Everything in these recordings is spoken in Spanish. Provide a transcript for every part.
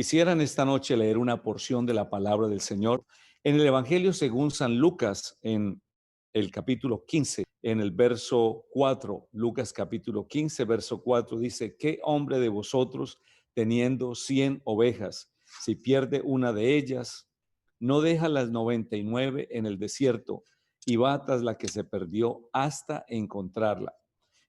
Quisieran esta noche leer una porción de la palabra del Señor en el Evangelio según San Lucas, en el capítulo 15, en el verso 4. Lucas capítulo 15, verso 4 dice: ¿Qué hombre de vosotros, teniendo 100 ovejas, si pierde una de ellas, no deja las 99 en el desierto y va tras la que se perdió hasta encontrarla?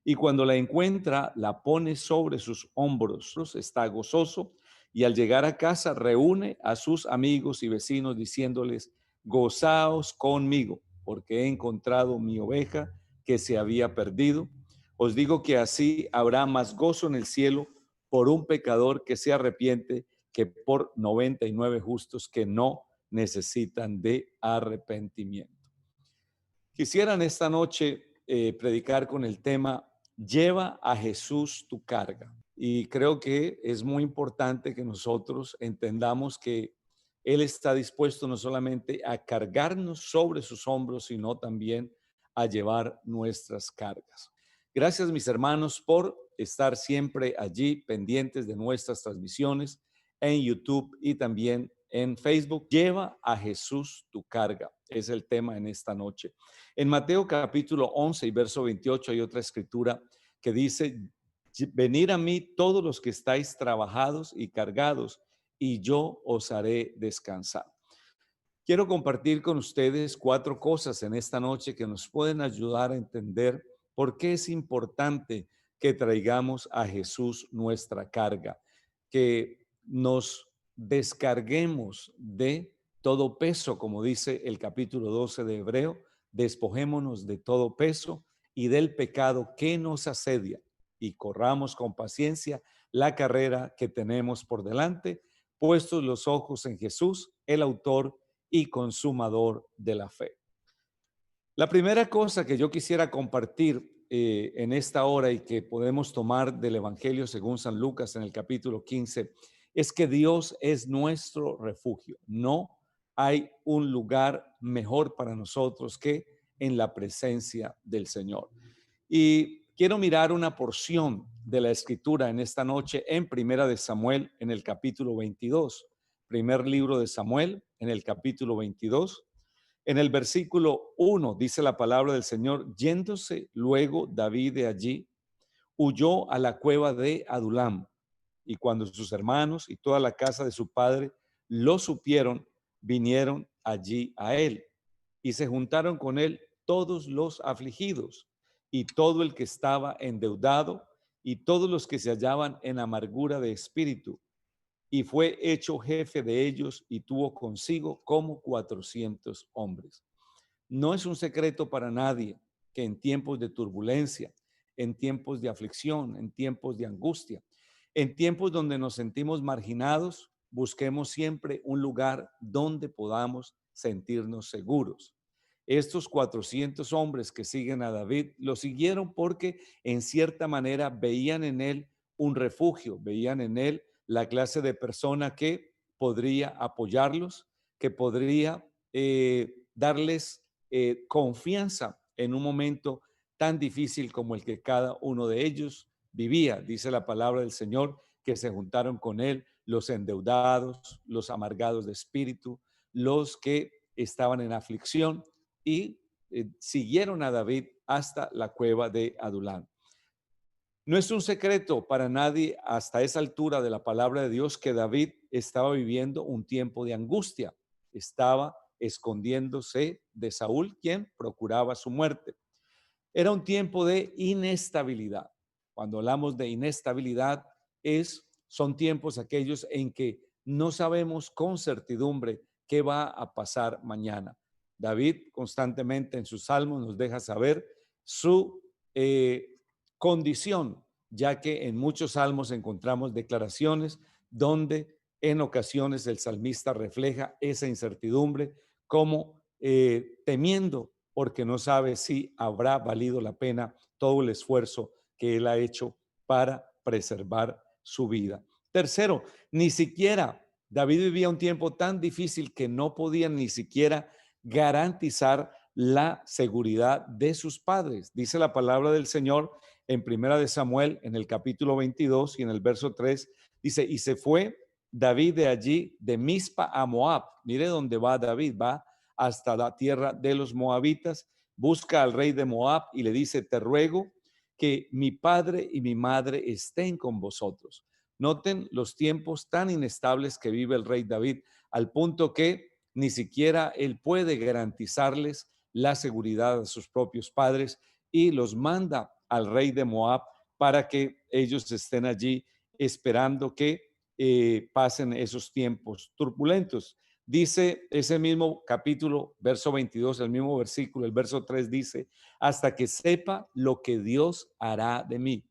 Y cuando la encuentra, la pone sobre sus hombros, está gozoso, y al llegar a casa reúne a sus amigos y vecinos diciéndoles: gozaos conmigo, porque he encontrado mi oveja que se había perdido. Os digo que así habrá más gozo en el cielo por un pecador que se arrepiente que por 99 justos que no necesitan de arrepentimiento. Quisieran esta noche predicar con el tema: lleva a Jesús tu carga. Y creo que es muy importante que nosotros entendamos que Él está dispuesto no solamente a cargarnos sobre sus hombros, sino también a llevar nuestras cargas. Gracias, mis hermanos, por estar siempre allí pendientes de nuestras transmisiones en YouTube y también en Facebook. Lleva a Jesús tu carga, es el tema en esta noche. En Mateo capítulo 11 y verso 28 hay otra escritura que dice: venid a mí todos los que estáis trabajados y cargados, y yo os haré descansar. Quiero compartir con ustedes 4 cosas en esta noche que nos pueden ayudar a entender por qué es importante que traigamos a Jesús nuestra carga, que nos descarguemos de todo peso, como dice el capítulo 12 de Hebreo: despojémonos de todo peso y del pecado que nos asedia, y corramos con paciencia la carrera que tenemos por delante, puestos los ojos en Jesús, el autor y consumador de la fe. La primera cosa que yo quisiera compartir en esta hora, y que podemos tomar del Evangelio según San Lucas en el capítulo 15, es que Dios es nuestro refugio. No hay un lugar mejor para nosotros que en la presencia del Señor. Y quiero mirar una porción de la escritura en esta noche en Primera de Samuel, en el capítulo 22. Primer libro de Samuel, en el capítulo 22. En el versículo 1 dice la palabra del Señor: yéndose luego David de allí, huyó a la cueva de Adulam. Y cuando sus hermanos y toda la casa de su padre lo supieron, vinieron allí a él. Y se juntaron con él todos los afligidos, y todo el que estaba endeudado, y todos los que se hallaban en amargura de espíritu. Y fue hecho jefe de ellos, y tuvo consigo como 400 hombres. No es un secreto para nadie que en tiempos de turbulencia, en tiempos de aflicción, en tiempos de angustia, en tiempos donde nos sentimos marginados, busquemos siempre un lugar donde podamos sentirnos seguros. Estos 400 hombres que siguen a David lo siguieron porque en cierta manera veían en él un refugio, veían en él la clase de persona que podría apoyarlos, que podría darles confianza en un momento tan difícil como el que cada uno de ellos vivía. Dice la palabra del Señor que se juntaron con él los endeudados, los amargados de espíritu, los que estaban en aflicción, y siguieron a David hasta la cueva de Adulán. No es un secreto para nadie hasta esa altura de la palabra de Dios que David estaba viviendo un tiempo de angustia. Estaba escondiéndose de Saúl, quien procuraba su muerte. Era un tiempo de inestabilidad. Cuando hablamos de inestabilidad, son tiempos aquellos en que no sabemos con certidumbre qué va a pasar mañana. David constantemente en sus salmos nos deja saber su condición, ya que en muchos salmos encontramos declaraciones donde en ocasiones el salmista refleja esa incertidumbre como temiendo porque no sabe si habrá valido la pena todo el esfuerzo que él ha hecho para preservar su vida. Tercero, ni siquiera David vivía un tiempo tan difícil que no podía ni siquiera garantizar la seguridad de sus padres. Dice la palabra del Señor en Primera de Samuel, en el capítulo 22 y en el verso 3, dice: y se fue David de allí, de Mizpa a Moab. Mire dónde va David, va hasta la tierra de los moabitas, busca al rey de Moab y le dice, te ruego que mi padre y mi madre estén con vosotros. Noten los tiempos tan inestables que vive el rey David, al punto que ni siquiera él puede garantizarles la seguridad de sus propios padres y los manda al rey de Moab para que ellos estén allí esperando que pasen esos tiempos turbulentos. Dice ese mismo capítulo, verso 22, el mismo versículo, el verso 3 dice, hasta que sepa lo que Dios hará de mí.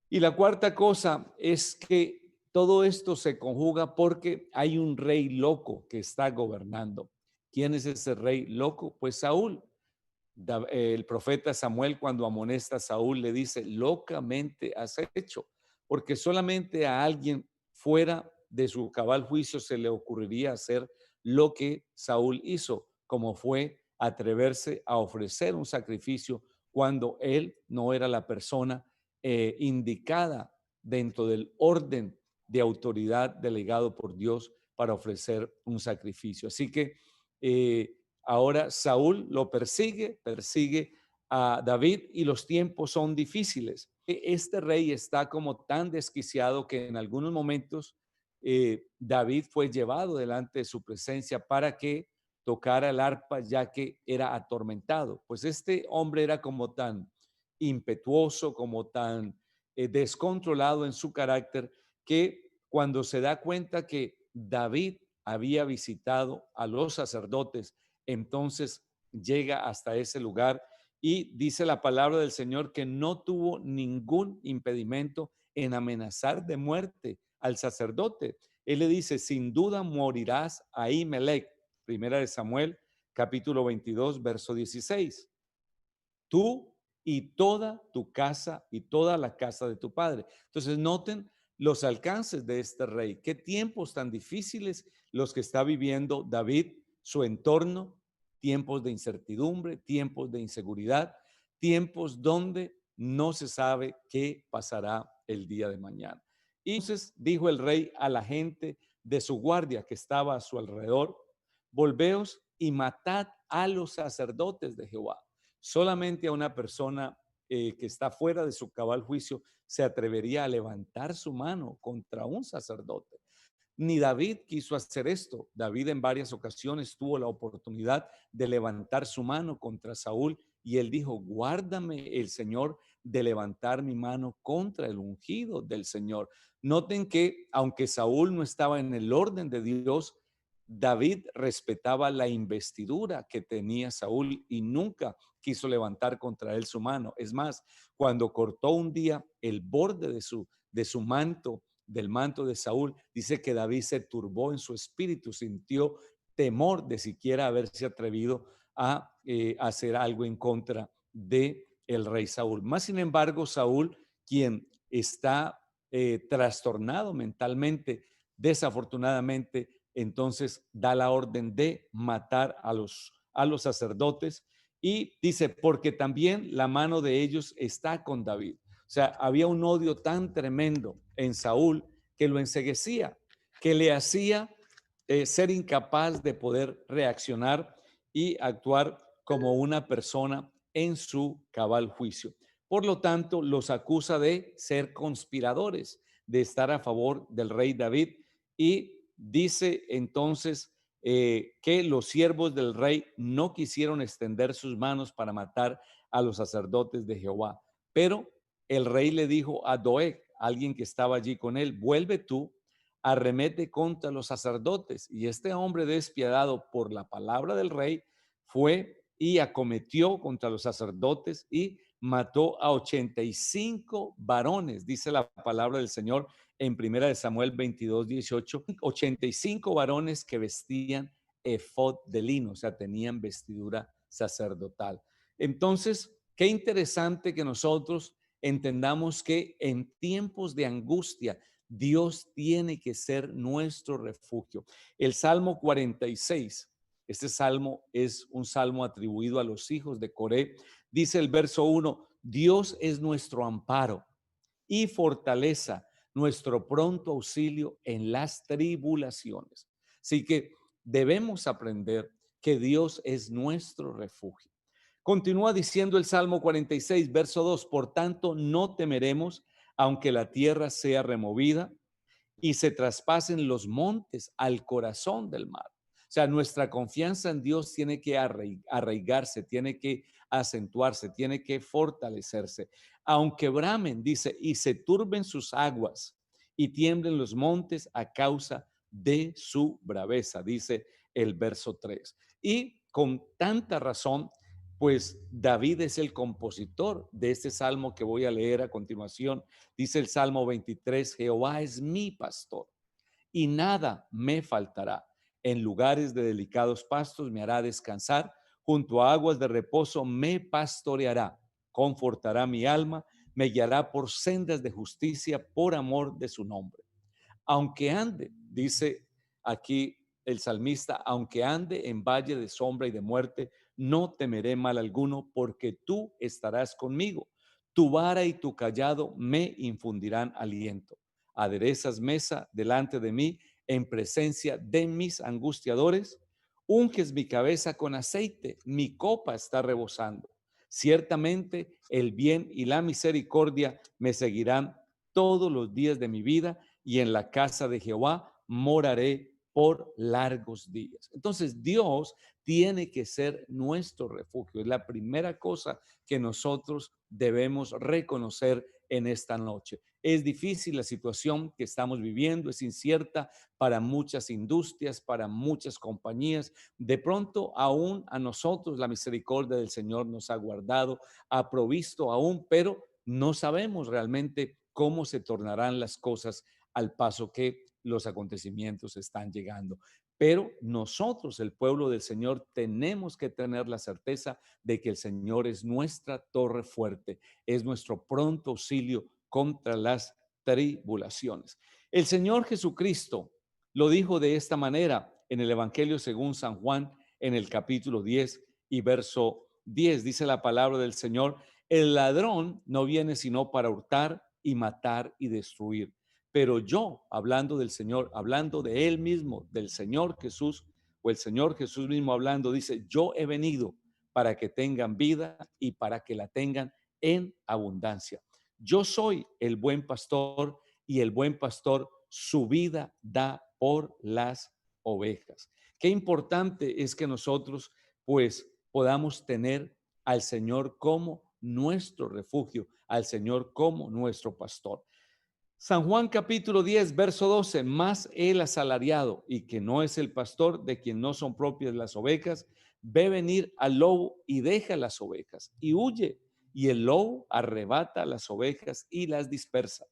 Y la cuarta cosa es que todo esto se conjuga porque hay un rey loco que está gobernando. ¿Quién es ese rey loco? Pues Saúl. El profeta Samuel, cuando amonesta a Saúl, le dice, locamente has hecho, porque solamente a alguien fuera de su cabal juicio se le ocurriría hacer lo que Saúl hizo, como fue atreverse a ofrecer un sacrificio cuando él no era la persona indicada dentro del orden de autoridad delegado por Dios para ofrecer un sacrificio. Así que ahora Saúl lo persigue a David y los tiempos son difíciles. Este rey está como tan desquiciado que en algunos momentos David fue llevado delante de su presencia para que tocara el arpa ya que era atormentado. Pues este hombre era como tan impetuoso, como tan descontrolado en su carácter, que cuando se da cuenta que David había visitado a los sacerdotes, entonces llega hasta ese lugar y dice la palabra del Señor que no tuvo ningún impedimento en amenazar de muerte al sacerdote. Él le dice, sin duda morirás ahí, Melec. Primera de Samuel, capítulo 22, verso 16. Tú y toda tu casa y toda la casa de tu padre. Entonces noten los alcances de este rey. Qué tiempos tan difíciles los que está viviendo David, su entorno, tiempos de incertidumbre, tiempos de inseguridad, tiempos donde no se sabe qué pasará el día de mañana. Y entonces dijo el rey a la gente de su guardia que estaba a su alrededor, volveos y matad a los sacerdotes de Jehová. Solamente a una persona que está fuera de su cabal juicio se atrevería a levantar su mano contra un sacerdote. Ni David quiso hacer esto. David en varias ocasiones tuvo la oportunidad de levantar su mano contra Saúl y él dijo, guárdame el Señor de levantar mi mano contra el ungido del Señor. Noten que aunque Saúl no estaba en el orden de Dios, David respetaba la investidura que tenía Saúl y nunca quiso levantar contra él su mano. Es más, cuando cortó un día el borde de su manto, del manto de Saúl, dice que David se turbó en su espíritu, sintió temor de siquiera haberse atrevido a hacer algo en contra de el rey Saúl. Más sin embargo, Saúl, quien está trastornado mentalmente, desafortunadamente, entonces da la orden de matar a los sacerdotes y dice, porque también la mano de ellos está con David. O sea, había un odio tan tremendo en Saúl que lo enceguecía, que le hacía ser incapaz de poder reaccionar y actuar como una persona en su cabal juicio. Por lo tanto, los acusa de ser conspiradores, de estar a favor del rey David y dice entonces que los siervos del rey no quisieron extender sus manos para matar a los sacerdotes de Jehová. Pero el rey le dijo a Doeg, alguien que estaba allí con él, vuelve tú, arremete contra los sacerdotes. Y este hombre despiadado por la palabra del rey fue y acometió contra los sacerdotes y mató a 85 varones, dice la palabra del Señor en primera de Samuel 22, 18, 85 varones que vestían efod de lino, o sea, tenían vestidura sacerdotal. Entonces, qué interesante que nosotros entendamos que en tiempos de angustia, Dios tiene que ser nuestro refugio. El Salmo 46, este salmo es un salmo atribuido a los hijos de Coré, dice el verso 1, Dios es nuestro amparo y fortaleza, nuestro pronto auxilio en las tribulaciones. Así que debemos aprender que Dios es nuestro refugio. Continúa diciendo el Salmo 46, verso 2, por tanto no temeremos, aunque la tierra sea removida y se traspasen los montes al corazón del mar. O sea, nuestra confianza en Dios tiene que arraigarse, tiene que acentuarse, tiene que fortalecerse. Aunque bramen, dice, y se turben sus aguas y tiemblen los montes a causa de su braveza, dice el verso 3. Y con tanta razón, pues David es el compositor de este salmo que voy a leer a continuación. Dice el Salmo 23, Jehová es mi pastor y nada me faltará. En lugares de delicados pastos me hará descansar, junto a aguas de reposo me pastoreará, confortará mi alma, me guiará por sendas de justicia por amor de su nombre. Aunque ande, dice aquí el salmista, aunque ande en valle de sombra y de muerte, no temeré mal alguno, porque tú estarás conmigo. Tu vara y tu callado me infundirán aliento. Aderezas mesa delante de mí en presencia de mis angustiadores. Unges mi cabeza con aceite, mi copa está rebosando. Ciertamente el bien y la misericordia me seguirán todos los días de mi vida y en la casa de Jehová moraré por largos días. Entonces Dios tiene que ser nuestro refugio. Es la primera cosa que nosotros debemos reconocer en esta noche. Es difícil la situación que estamos viviendo, es incierta para muchas industrias, para muchas compañías. De pronto, aún a nosotros la misericordia del Señor nos ha guardado, ha provisto aún, pero no sabemos realmente cómo se tornarán las cosas al paso que los acontecimientos están llegando. Pero nosotros, el pueblo del Señor, tenemos que tener la certeza de que el Señor es nuestra torre fuerte, es nuestro pronto auxilio contra las tribulaciones. El Señor Jesucristo lo dijo de esta manera en el Evangelio según San Juan, en el capítulo 10 y verso 10. Dice la palabra del Señor, el ladrón no viene sino para hurtar y matar y destruir. Pero yo, hablando del Señor, hablando de Él mismo, del Señor Jesús, o el Señor Jesús mismo hablando, dice, yo he venido para que tengan vida y para que la tengan en abundancia. Yo soy el buen pastor y el buen pastor su vida da por las ovejas. Qué importante es que nosotros pues podamos tener al Señor como nuestro refugio, al Señor como nuestro pastor. San Juan capítulo 10, verso 12, más el asalariado y que no es el pastor de quien no son propias las ovejas, ve venir al lobo y deja las ovejas y huye, y el lobo arrebata las ovejas y las dispersa.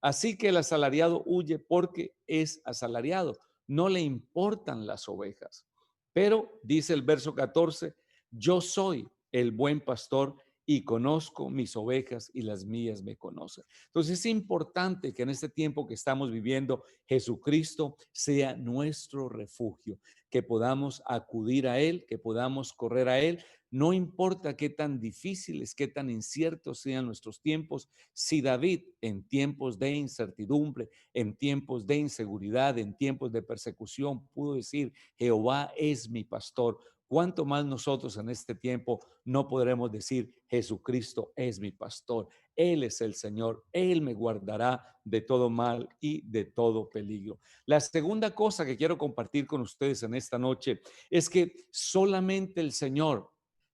Así que el asalariado huye porque es asalariado, no le importan las ovejas. Pero dice el verso 14, yo soy el buen pastor y conozco mis ovejas y las mías me conocen. Entonces es importante que en este tiempo que estamos viviendo, Jesucristo sea nuestro refugio, que podamos acudir a Él, que podamos correr a Él. No importa qué tan difíciles, qué tan inciertos sean nuestros tiempos, si David en tiempos de incertidumbre, en tiempos de inseguridad, en tiempos de persecución pudo decir, Jehová es mi pastor, ¿cuánto más nosotros en este tiempo no podremos decir, Jesucristo es mi pastor? Él es el Señor, Él me guardará de todo mal y de todo peligro. La segunda cosa que quiero compartir con ustedes en esta noche es que solamente el Señor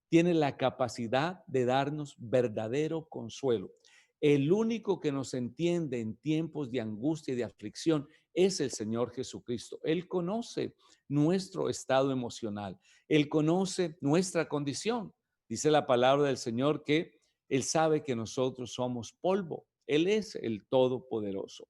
tiene la capacidad de darnos verdadero consuelo. El único que nos entiende en tiempos de angustia y de aflicción es el Señor Jesucristo. Él conoce nuestro estado emocional. Él conoce nuestra condición. Dice la palabra del Señor que Él sabe que nosotros somos polvo. Él es el Todopoderoso.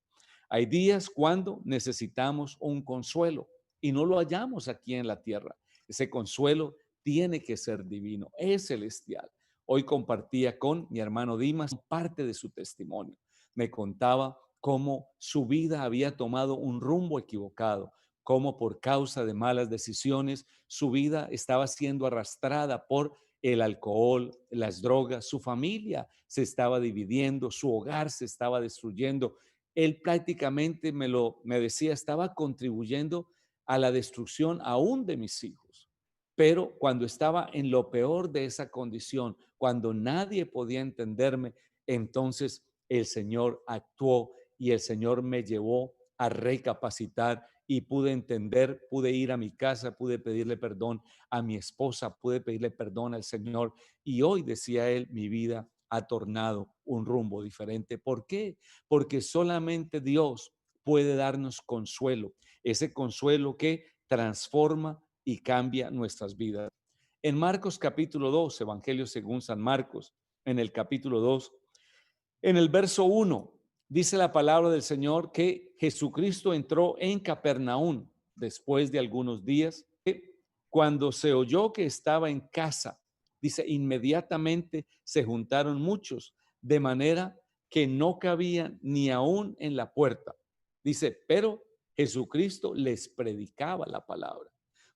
Hay días cuando necesitamos un consuelo y no lo hallamos aquí en la tierra. Ese consuelo tiene que ser divino, es celestial. Hoy compartía con mi hermano Dimas parte de su testimonio. Me contaba cómo su vida había tomado un rumbo equivocado, cómo por causa de malas decisiones su vida estaba siendo arrastrada por el alcohol, las drogas, su familia se estaba dividiendo, su hogar se estaba destruyendo él prácticamente me decía, estaba contribuyendo a la destrucción aún de mis hijos. Pero cuando estaba en lo peor de esa condición, cuando nadie podía entenderme, entonces el Señor actuó y el Señor me llevó a recapacitar y pude entender, pude ir a mi casa, pude pedirle perdón a mi esposa, pude pedirle perdón al Señor y hoy, decía él, mi vida ha tornado un rumbo diferente. ¿Por qué? Porque solamente Dios puede darnos consuelo, ese consuelo que transforma y cambia nuestras vidas. En Marcos capítulo 2, Evangelio según San Marcos, en el capítulo 2, en el verso 1, dice la palabra del Señor que Jesucristo entró en Capernaum después de algunos días. Cuando se oyó que estaba en casa, dice, inmediatamente se juntaron muchos, de manera que no cabían ni aún en la puerta. Dice, pero Jesucristo les predicaba la palabra.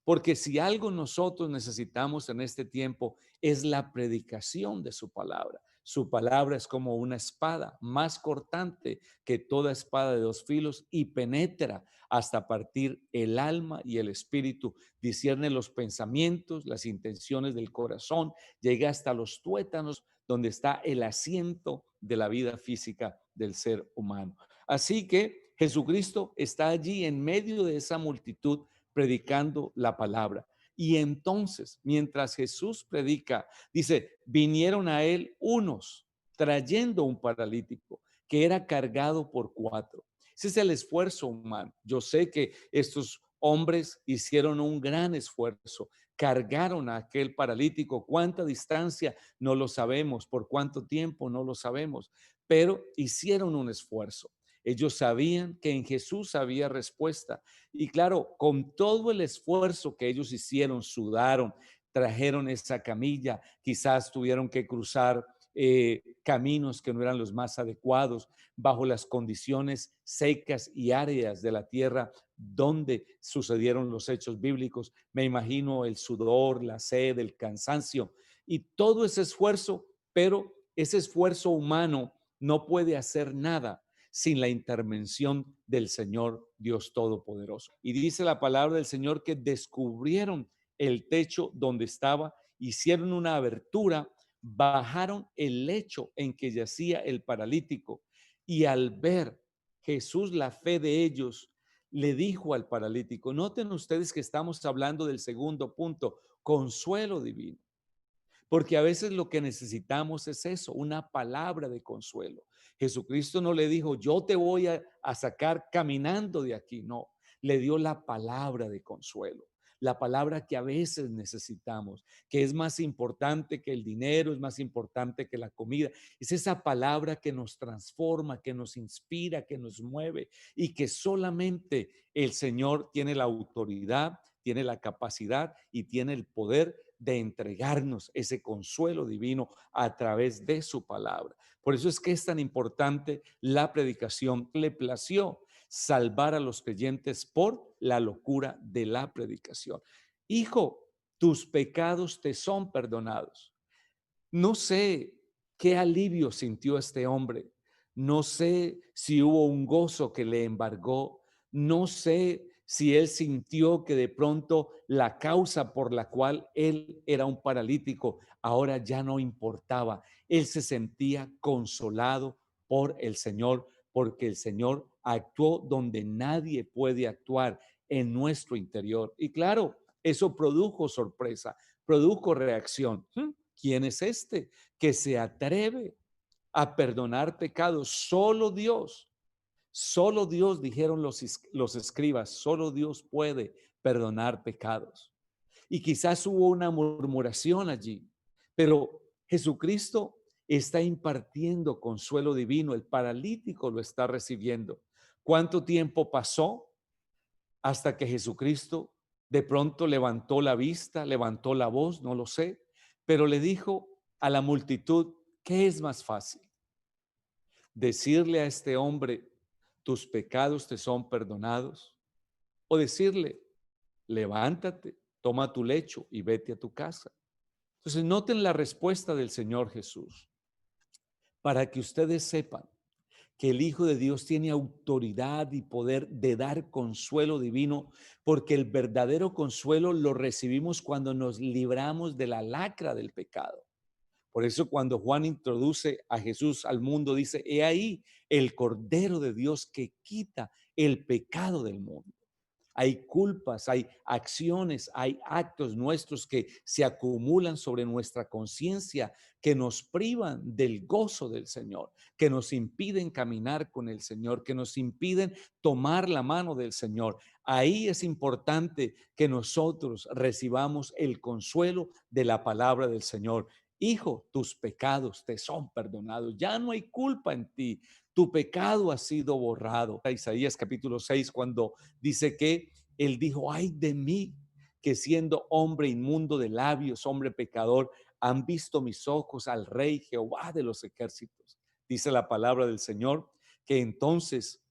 Porque si algo nosotros necesitamos en este tiempo es la predicación de su palabra. Su palabra es como una espada más cortante que toda espada de dos filos y penetra hasta partir el alma y el espíritu, discierne los pensamientos, las intenciones del corazón, llega hasta los tuétanos donde está el asiento de la vida física del ser humano. Así que Jesucristo está allí en medio de esa multitud predicando la palabra. Y entonces, mientras Jesús predica, dice, vinieron a él unos trayendo un paralítico que era cargado por cuatro. Ese es el esfuerzo humano. Yo sé que estos hombres hicieron un gran esfuerzo, cargaron a aquel paralítico. ¿Cuánta distancia? No lo sabemos. ¿Por cuánto tiempo? No lo sabemos. Pero hicieron un esfuerzo. Ellos sabían que en Jesús había respuesta. Y claro, con todo el esfuerzo que ellos hicieron, sudaron, trajeron esa camilla, quizás tuvieron que cruzar caminos que no eran los más adecuados, bajo las condiciones secas y áridas de la tierra donde sucedieron los hechos bíblicos. Me imagino el sudor, la sed, el cansancio y todo ese esfuerzo, pero ese esfuerzo humano no puede hacer nada sin la intervención del Señor Dios Todopoderoso. Y dice la palabra del Señor que descubrieron el techo donde estaba, hicieron una abertura, bajaron el lecho en que yacía el paralítico y al ver Jesús la fe de ellos, le dijo al paralítico, noten ustedes que estamos hablando del segundo punto, consuelo divino. Porque a veces lo que necesitamos es eso, una palabra de consuelo. Jesucristo no le dijo, yo te voy a sacar caminando de aquí, no, le dio la palabra de consuelo, la palabra que a veces necesitamos, que es más importante que el dinero, es más importante que la comida, es esa palabra que nos transforma, que nos inspira, que nos mueve y que solamente el Señor tiene la autoridad, tiene la capacidad y tiene el poder de entregarnos ese consuelo divino a través de su palabra. Por eso es que es tan importante la predicación. Le plació salvar a los creyentes por la locura de la predicación. Hijo, tus pecados te son perdonados. No sé qué alivio sintió este hombre. No sé si hubo un gozo que le embargó. No sé si él sintió que de pronto la causa por la cual él era un paralítico ahora ya no importaba. Él se sentía consolado por el Señor, porque el Señor actuó donde nadie puede actuar, en nuestro interior. Y claro, eso produjo sorpresa, produjo reacción. ¿Quién es este que se atreve a perdonar pecados? Solo Dios, dijeron los escribas, solo Dios puede perdonar pecados. Y quizás hubo una murmuración allí, pero Jesucristo está impartiendo consuelo divino, el paralítico lo está recibiendo. ¿Cuánto tiempo pasó hasta que Jesucristo de pronto levantó la vista, levantó la voz? No lo sé, pero le dijo a la multitud, ¿qué es más fácil? Decirle a este hombre, tus pecados te son perdonados, o decirle, levántate, toma tu lecho y vete a tu casa. Entonces, noten la respuesta del Señor Jesús, para que ustedes sepan que el Hijo de Dios tiene autoridad y poder de dar consuelo divino, porque el verdadero consuelo lo recibimos cuando nos libramos de la lacra del pecado. Por eso cuando Juan introduce a Jesús al mundo, dice, he ahí el Cordero de Dios que quita el pecado del mundo. Hay culpas, hay acciones, hay actos nuestros que se acumulan sobre nuestra conciencia, que nos privan del gozo del Señor, que nos impiden caminar con el Señor, que nos impiden tomar la mano del Señor. Ahí es importante que nosotros recibamos el consuelo de la palabra del Señor. Hijo, tus pecados te son perdonados. Ya no hay culpa en ti. Tu pecado ha sido borrado. Isaías capítulo 6, cuando dice que él dijo, ay de mí, que siendo hombre inmundo de labios, hombre pecador, han visto mis ojos al Rey Jehová de los ejércitos. Dice la palabra del Señor, que entonces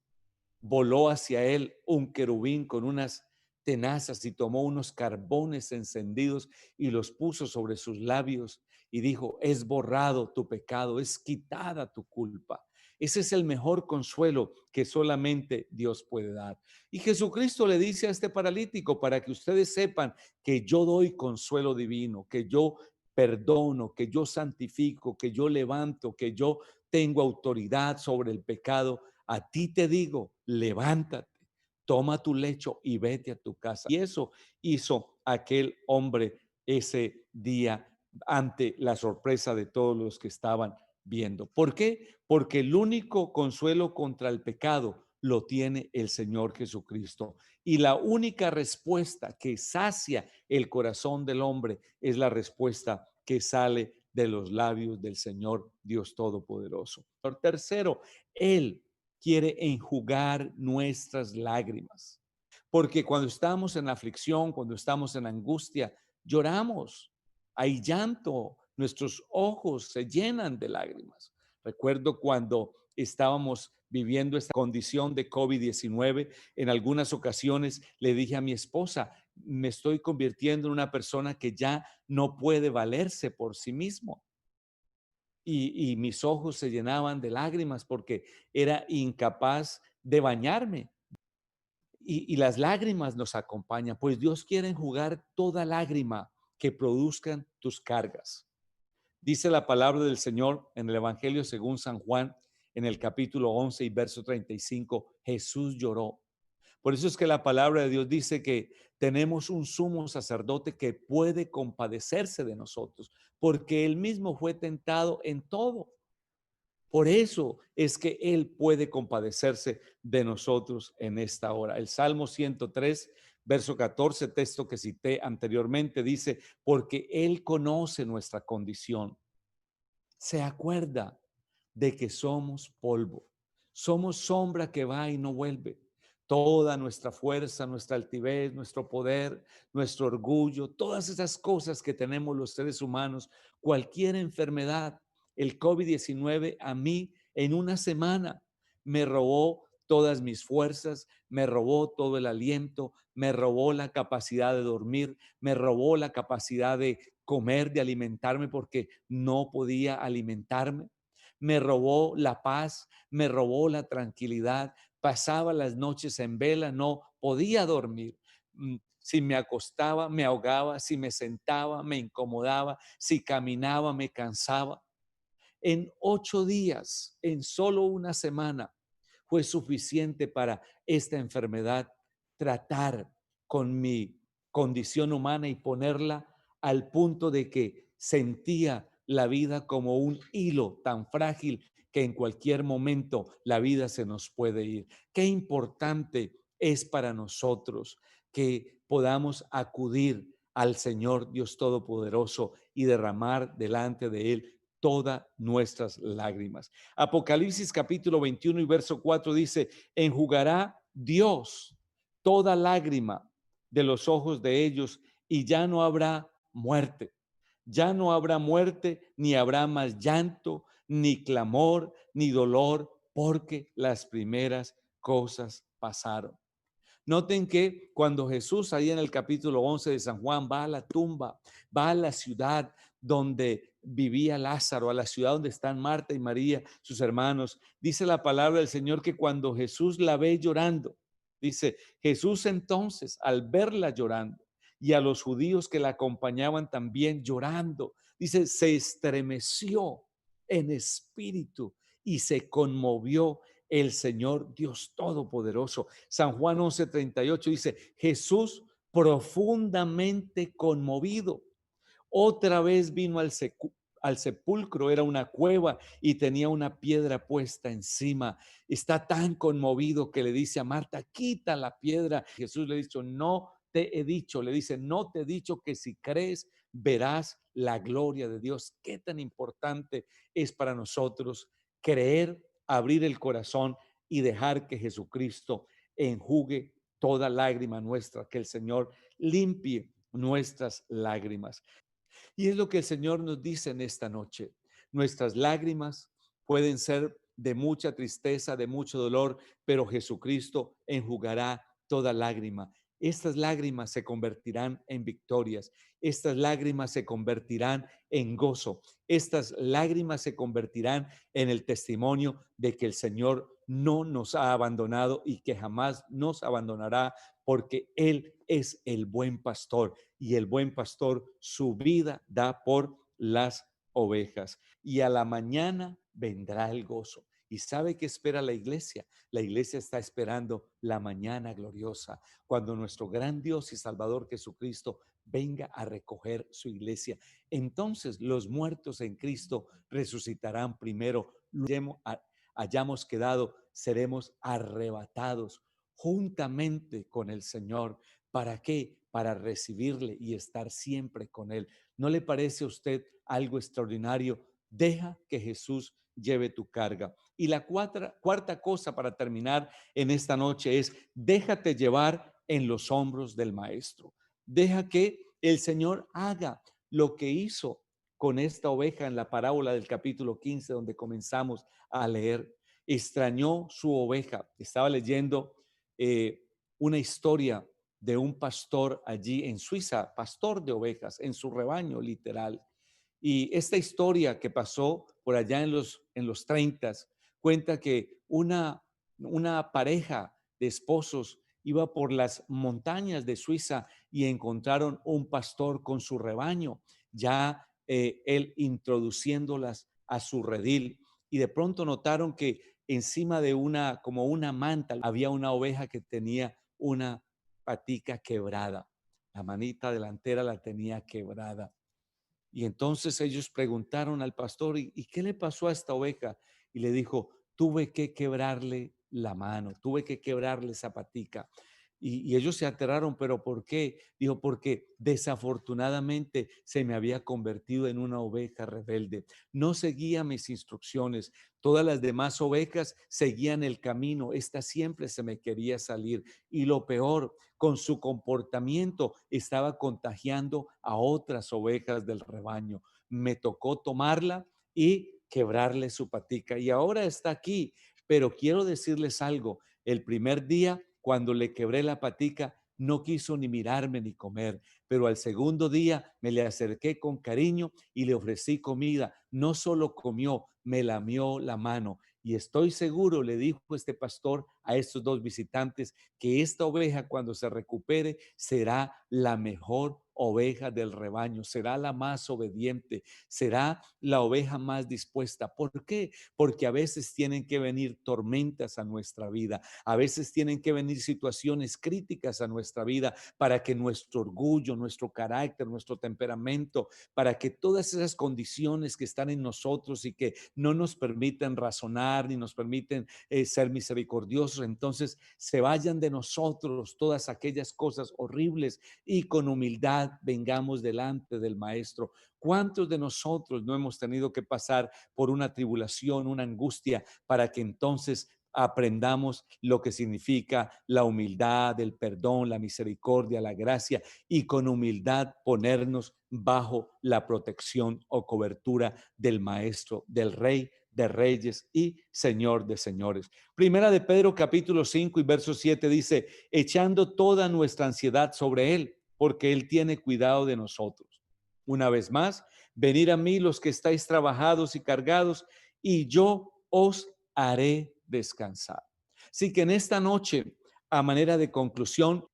voló hacia él un querubín con unas tenazas y tomó unos carbones encendidos y los puso sobre sus labios y dijo, es borrado tu pecado, es quitada tu culpa. Ese es el mejor consuelo que solamente Dios puede dar. Y Jesucristo le dice a este paralítico, para que ustedes sepan que yo doy consuelo divino, que yo perdono, que yo santifico, que yo levanto, que yo tengo autoridad sobre el pecado. A ti te digo, levántate, toma tu lecho y vete a tu casa. Y eso hizo aquel hombre ese día ante la sorpresa de todos los que estaban viendo. ¿Por qué? Porque el único consuelo contra el pecado lo tiene el Señor Jesucristo. Y la única respuesta que sacia el corazón del hombre es la respuesta que sale de los labios del Señor Dios Todopoderoso. Tercero, Él quiere enjugar nuestras lágrimas. Porque cuando estamos en aflicción, cuando estamos en angustia, lloramos, hay llanto, nuestros ojos se llenan de lágrimas. Recuerdo cuando estábamos viviendo esta condición de COVID-19, en algunas ocasiones le dije a mi esposa, me estoy convirtiendo en una persona que ya no puede valerse por sí mismo. Y mis ojos se llenaban de lágrimas porque era incapaz de bañarme. Y las lágrimas nos acompañan, pues Dios quiere enjugar toda lágrima que produzcan tus cargas. Dice la palabra del Señor en el Evangelio según San Juan, en el capítulo 11 y verso 35, Jesús lloró. Por eso es que la palabra de Dios dice que tenemos un sumo sacerdote que puede compadecerse de nosotros, porque él mismo fue tentado en todo. Por eso es que Él puede compadecerse de nosotros en esta hora. El Salmo 103, verso 14, texto que cité anteriormente, dice, porque Él conoce nuestra condición, se acuerda de que somos polvo, somos sombra que va y no vuelve. Toda nuestra fuerza, nuestra altivez, nuestro poder, nuestro orgullo, todas esas cosas que tenemos los seres humanos, cualquier enfermedad, el COVID-19 a mí en una semana me robó todas mis fuerzas, me robó todo el aliento, me robó la capacidad de dormir, me robó la capacidad de comer, de alimentarme porque no podía alimentarme. Me robó la paz, me robó la tranquilidad. Pasaba las noches en vela, no podía dormir. Si me acostaba, me ahogaba. Si me sentaba, me incomodaba. Si caminaba, me cansaba. En 8 días, en solo una semana, fue suficiente para esta enfermedad tratar con mi condición humana y ponerla al punto de que sentía la vida como un hilo tan frágil que en cualquier momento la vida se nos puede ir. Qué importante es para nosotros que podamos acudir al Señor Dios Todopoderoso y derramar delante de Él todas nuestras lágrimas. Apocalipsis capítulo 21 y verso 4 dice, enjugará Dios toda lágrima de los ojos de ellos y ya no habrá muerte. Ya no habrá muerte, ni habrá más llanto, ni clamor, ni dolor, porque las primeras cosas pasaron. Noten que cuando Jesús ahí en el capítulo 11 de San Juan va a la tumba, va a la ciudad donde vivía Lázaro, a la ciudad donde están Marta y María, sus hermanos. Dice la palabra del Señor que cuando Jesús la ve llorando, dice, Jesús entonces, al verla llorando, y a los judíos que la acompañaban también llorando, dice, se estremeció en espíritu y se conmovió el Señor Dios Todopoderoso. San Juan 11:38 dice, Jesús profundamente conmovido, otra vez vino al sepulcro, era una cueva y tenía una piedra puesta encima. Está tan conmovido que le dice a Marta, quita la piedra. Jesús le dice, no te he dicho, le dice, no te he dicho que si crees verás la gloria de Dios. Qué tan importante es para nosotros creer, abrir el corazón y dejar que Jesucristo enjugue toda lágrima nuestra, que el Señor limpie nuestras lágrimas. Y es lo que el Señor nos dice en esta noche. Nuestras lágrimas pueden ser de mucha tristeza, de mucho dolor, pero Jesucristo enjugará toda lágrima. Estas lágrimas se convertirán en victorias. Estas lágrimas se convertirán en gozo. Estas lágrimas se convertirán en el testimonio de que el Señor no nos ha abandonado y que jamás nos abandonará, porque Él es el buen pastor y el buen pastor su vida da por las ovejas. Y a la mañana vendrá el gozo. ¿Y sabe qué espera la iglesia? La iglesia está esperando la mañana gloriosa, cuando nuestro gran Dios y Salvador Jesucristo venga a recoger su iglesia. Entonces los muertos en Cristo resucitarán primero. Hayamos quedado, seremos arrebatados juntamente con el Señor. ¿Para qué? Para recibirle y estar siempre con Él. ¿No le parece a usted algo extraordinario? Deja que Jesús lleve tu carga. Y la cuarta cosa para terminar en esta noche es, déjate llevar en los hombros del Maestro. Deja que el Señor haga lo que hizo con esta oveja en la parábola del capítulo 15, donde comenzamos a leer. Extrañó su oveja. Estaba leyendo una historia de un pastor allí en Suiza, pastor de ovejas, en su rebaño literal. Y esta historia que pasó por allá en los 30 cuenta que una pareja de esposos iba por las montañas de Suiza y encontraron un pastor con su rebaño, ya él introduciéndolas a su redil. Y de pronto notaron que encima de como una manta, había una oveja que tenía una patica quebrada. La manita delantera la tenía quebrada. Y entonces ellos preguntaron al pastor, ¿y qué le pasó a esta oveja? Y le dijo, tuve que quebrarle la mano, tuve que quebrarle esa patica. Y ellos se aterraron, ¿pero por qué? Dijo, porque desafortunadamente se me había convertido en una oveja rebelde. No seguía mis instrucciones. Todas las demás ovejas seguían el camino. Esta siempre se me quería salir. Y lo peor, con su comportamiento estaba contagiando a otras ovejas del rebaño. Me tocó tomarla y quebrarle su patica. Y ahora está aquí. Pero quiero decirles algo. El primer día, cuando le quebré la patica, no quiso ni mirarme ni comer, pero al segundo día me le acerqué con cariño y le ofrecí comida. No solo comió, me lamió la mano. Y estoy seguro, le dijo este pastor a estos dos visitantes, que esta oveja cuando se recupere será la mejor oveja del rebaño, será la más obediente, será la oveja más dispuesta. ¿Por qué? Porque a veces tienen que venir tormentas a nuestra vida, a veces tienen que venir situaciones críticas a nuestra vida para que nuestro orgullo, nuestro carácter, nuestro temperamento, para que todas esas condiciones que están en nosotros y que no nos permiten razonar ni nos permiten ser misericordiosos, entonces se vayan de nosotros todas aquellas cosas horribles y con humildad vengamos delante del Maestro. ¿Cuántos de nosotros no hemos tenido que pasar por una tribulación, una angustia, para que entonces aprendamos lo que significa la humildad, el perdón, la misericordia, la gracia, y con humildad ponernos bajo la protección o cobertura del Maestro, del Rey de Reyes y Señor de Señores? Primera de Pedro capítulo 5 y verso 7 dice, echando toda nuestra ansiedad sobre Él, porque Él tiene cuidado de nosotros. Una vez más, venid a mí los que estáis trabajados y cargados, y yo os haré descansar. Así que en esta noche, a manera de conclusión,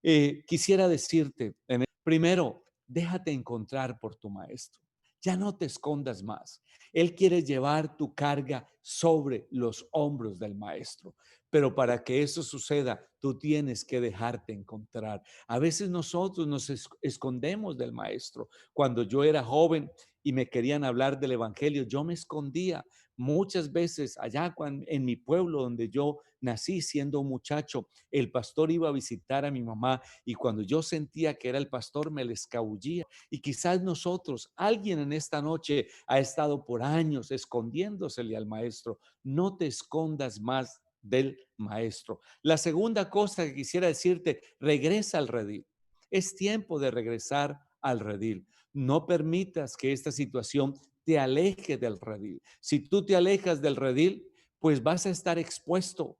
quisiera decirte, primero, déjate encontrar por tu maestro. Ya no te escondas más. Él quiere llevar tu carga sobre los hombros del maestro. Pero para que eso suceda, tú tienes que dejarte encontrar. A veces nosotros nos escondemos del maestro. Cuando yo era joven y me querían hablar del evangelio, yo me escondía. Muchas veces allá en mi pueblo donde yo nací siendo un muchacho, el pastor iba a visitar a mi mamá y cuando yo sentía que era el pastor me le escabullía. Y quizás nosotros, alguien en esta noche ha estado por años escondiéndosele al maestro. No te escondas más del maestro. La segunda cosa que quisiera decirte, regresa al redil. Es tiempo de regresar al redil. No permitas que esta situación te aleje del redil. Si tú te alejas del redil, pues vas a estar expuesto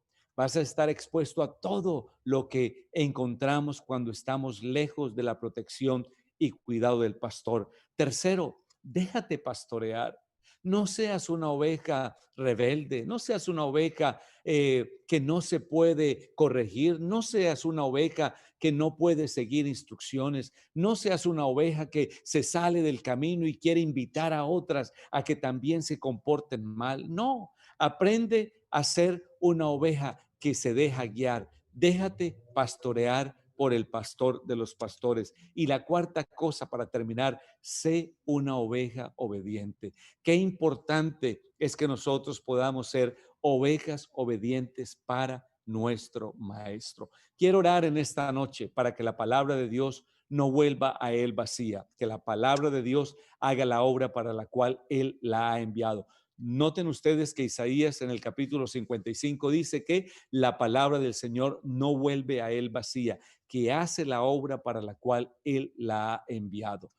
a todo lo que encontramos cuando estamos lejos de la protección y cuidado del pastor. Tercero, déjate pastorear. No seas una oveja rebelde, no seas una oveja que no se puede corregir, no seas una oveja que no puede seguir instrucciones, no seas una oveja que se sale del camino y quiere invitar a otras a que también se comporten mal. No, aprende a ser una oveja que se deja guiar. Déjate pastorear por el pastor de los pastores. Y la cuarta cosa para terminar, sé una oveja obediente. Qué importante es que nosotros podamos ser ovejas obedientes para nuestro maestro. Quiero orar en esta noche para que la palabra de Dios no vuelva a él vacía, que la palabra de Dios haga la obra para la cual él la ha enviado. Noten ustedes que Isaías en el capítulo 55 dice que la palabra del Señor no vuelve a él vacía, que hace la obra para la cual él la ha enviado.